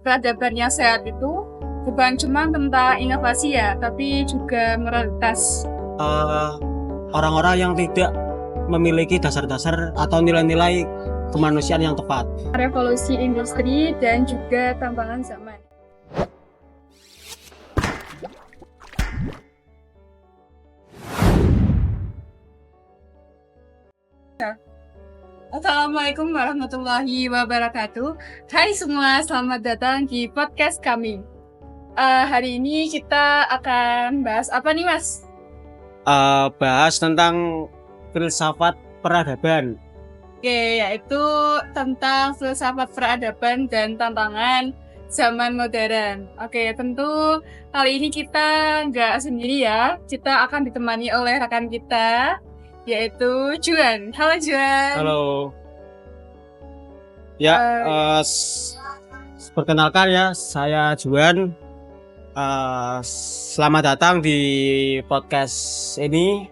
Peradaban yang sehat itu bukan cuma tentang inovasi ya, tapi juga moralitas. Orang-orang yang tidak memiliki dasar-dasar atau nilai-nilai kemanusiaan yang tepat. Revolusi industri dan juga tantangan zaman. Assalamualaikum warahmatullahi wabarakatuh. Hai semua, selamat datang di podcast kami. Hari ini kita akan bahas apa nih, Mas? Bahas tentang filsafat peradaban. Oke, yaitu tentang filsafat peradaban dan tantangan zaman modern. Oke, tentu kali ini kita nggak sendiri ya. Kita akan ditemani oleh rekan kita, yaitu Juan. Halo Juan. Halo. Ya, perkenalkan ya, saya Juan. Selamat datang di podcast ini.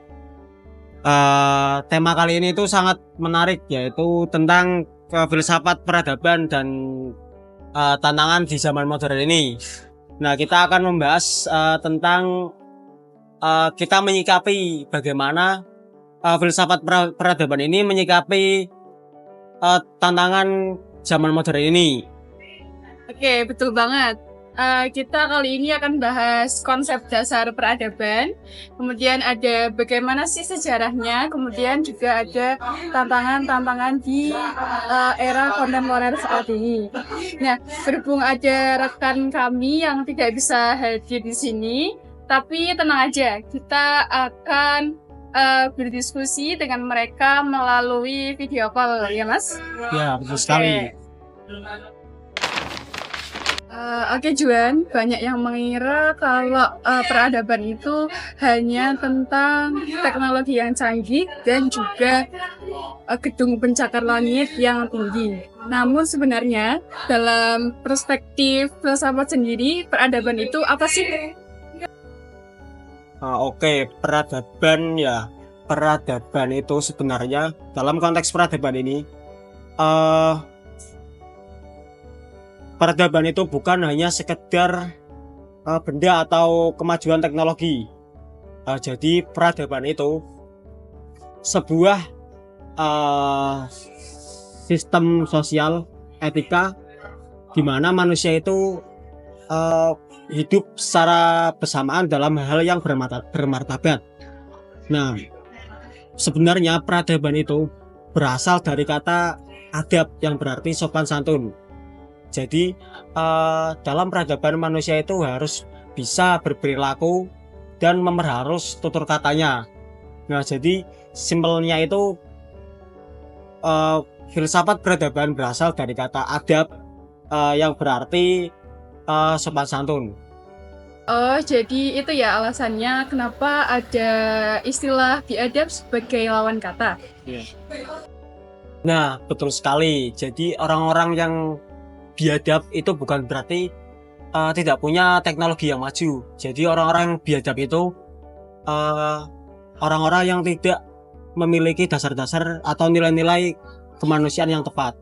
Tema kali ini itu sangat menarik, yaitu tentang filsafat peradaban dan tantangan di zaman modern ini. Nah, kita akan membahas tentang kita menyikapi bagaimana filsafat peradaban ini menyikapi tantangan zaman modern ini. Oke, betul banget. Kita kali ini akan bahas konsep dasar peradaban, kemudian ada bagaimana sih sejarahnya, kemudian juga ada tantangan-tantangan di era kontemporer saat ini. Nah, berhubung ada rekan kami yang tidak bisa hadir di sini, tapi tenang aja, kita akan berdiskusi dengan mereka melalui video call, ya Mas? Ya, betul sekali. Oke Juan, banyak yang mengira kalau peradaban itu hanya tentang teknologi yang canggih dan juga gedung pencakar langit yang tinggi. Namun sebenarnya dalam perspektif filsafat sendiri, peradaban itu apa sih? Oke, peradaban ya. Peradaban itu sebenarnya dalam konteks peradaban ini, peradaban itu bukan hanya sekedar benda atau kemajuan teknologi. Jadi peradaban itu sebuah sistem sosial etika di mana manusia itu hidup secara bersamaan dalam hal yang bermartabat. Nah, sebenarnya peradaban itu berasal dari kata adab yang berarti sopan santun. Jadi dalam peradaban manusia itu harus bisa berperilaku dan memelihara tutur katanya. Nah, jadi simpelnya itu filsafat peradaban berasal dari kata adab yang berarti sopan santun. Oh, jadi itu ya alasannya kenapa ada istilah biadab sebagai lawan kata. Nah, betul sekali. Jadi orang-orang yang biadab itu bukan berarti tidak punya teknologi yang maju. Jadi orang-orang biadab itu orang-orang yang tidak memiliki dasar-dasar atau nilai-nilai kemanusiaan yang tepat.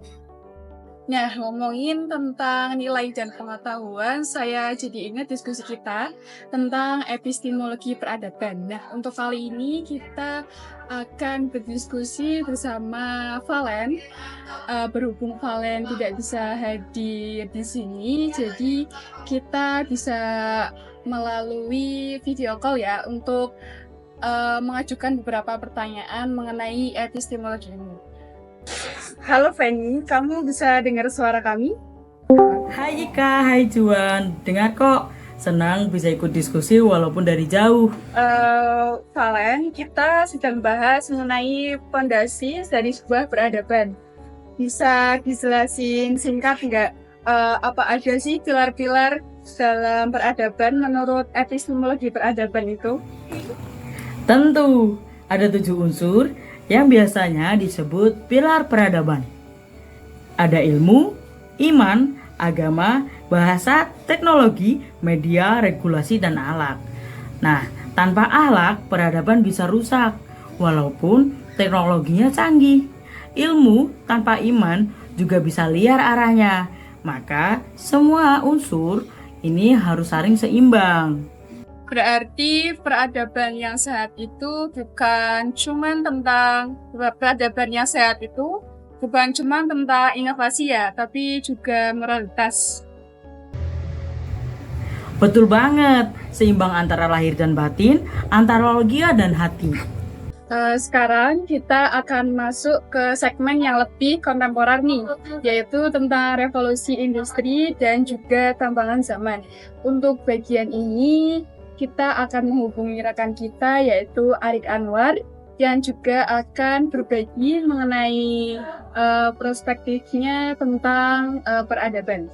Nah, ngomongin tentang nilai dan pengetahuan, saya jadi ingat diskusi kita tentang epistemologi peradaban. Nah, untuk kali ini kita akan berdiskusi bersama Valen. Berhubung Valen tidak bisa hadir di sini, jadi kita bisa melalui video call ya untuk mengajukan beberapa pertanyaan mengenai epistemologi ini. Halo Fanny, kamu bisa dengar suara kami? Hai Ika, hai Juan, dengar kok. Senang bisa ikut diskusi walaupun dari jauh. Valen, kita sedang bahas mengenai fondasi dari sebuah peradaban. Bisa dijelasin singkat nggak? Apa aja sih pilar-pilar dalam peradaban menurut epistemologi peradaban itu? Tentu, ada 7 unsur yang biasanya disebut pilar peradaban. Ada ilmu, iman, agama, bahasa, teknologi, media, regulasi, dan akhlak. Nah, tanpa akhlak, peradaban bisa rusak, walaupun teknologinya canggih. Ilmu tanpa iman juga bisa liar arahnya. Maka semua unsur ini harus saling seimbang. Berarti peradaban yang sehat itu bukan cuman tentang inovasi ya, tapi juga moralitas. Betul banget, seimbang antara lahir dan batin, antara logika dan hati. Sekarang kita akan masuk ke segmen yang lebih kontemporer nih, yaitu tentang revolusi industri dan juga tantangan zaman. Untuk bagian ini, kita akan menghubungi rekan kita yaitu Arik Anwar yang juga akan berbagi mengenai perspektifnya tentang peradaban.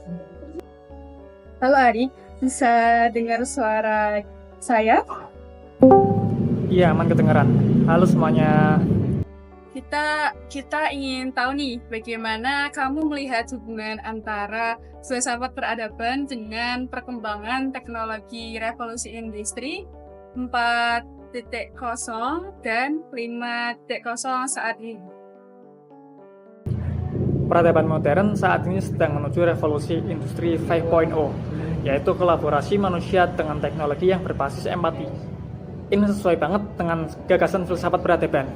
Halo Arik, bisa dengar suara saya? Iya, aman kedengeran. Halo semuanya. Kita ingin tahu nih, bagaimana kamu melihat hubungan antara filsafat peradaban dengan perkembangan teknologi revolusi industri 4.0 dan 5.0 saat ini. Peradaban modern saat ini sedang menuju revolusi industri 5.0, yaitu kolaborasi manusia dengan teknologi yang berbasis empati. Ini sesuai banget dengan gagasan filsafat peradaban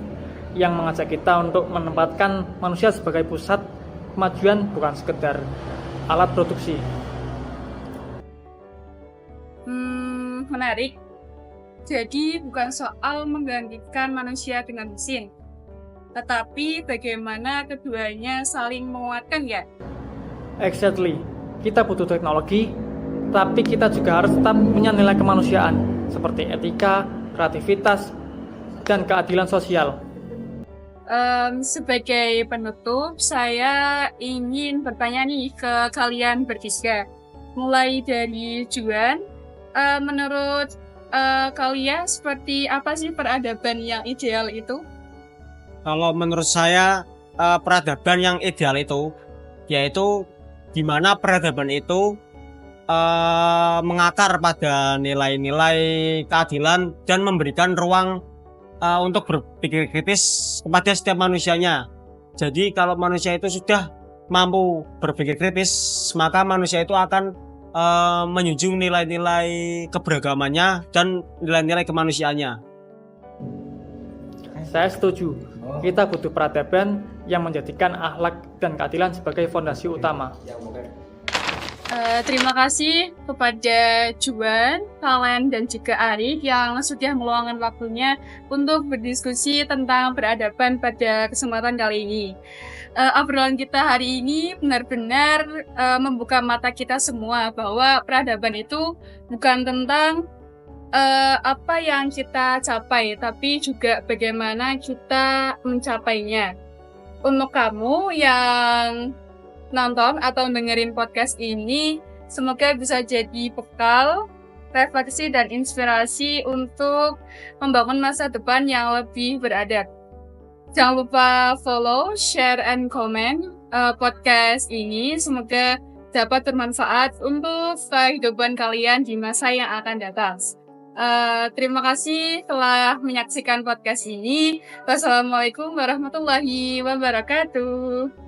yang mengajak kita untuk menempatkan manusia sebagai pusat kemajuan, bukan sekedar alat produksi. Menarik. Jadi bukan soal menggantikan manusia dengan mesin, tetapi bagaimana keduanya saling menguatkan ya? Exactly. Kita butuh teknologi, tapi kita juga harus tetap punya nilai kemanusiaan seperti etika, kreativitas, dan keadilan sosial. Sebagai penutup, saya ingin bertanya nih ke kalian bertiga. Mulai dari Juan, menurut kalian seperti apa sih peradaban yang ideal itu? Kalau menurut saya peradaban yang ideal itu yaitu di mana peradaban itu mengakar pada nilai-nilai keadilan dan memberikan ruang untuk berpikir kritis kepada setiap manusianya. Jadi kalau manusia itu sudah mampu berpikir kritis, maka manusia itu akan menjunjung nilai-nilai keberagamannya dan nilai-nilai kemanusiaannya. Saya setuju. Kita butuh peradaban yang menjadikan akhlak dan keadilan sebagai fondasi utama. Terima kasih kepada Juan, Valen, dan juga Arik yang sudah meluangkan waktunya untuk berdiskusi tentang peradaban pada kesempatan kali ini. Obrolan kita hari ini benar-benar membuka mata kita semua bahwa peradaban itu bukan tentang apa yang kita capai, tapi juga bagaimana kita mencapainya. Untuk kamu yang nonton atau dengerin podcast ini, semoga bisa jadi bekal, refleksi, dan inspirasi untuk membangun masa depan yang lebih beradab. Jangan lupa follow, share, and comment podcast ini. Semoga dapat bermanfaat untuk kehidupan kalian di masa yang akan datang. Terima kasih telah menyaksikan podcast ini. Wassalamualaikum warahmatullahi wabarakatuh.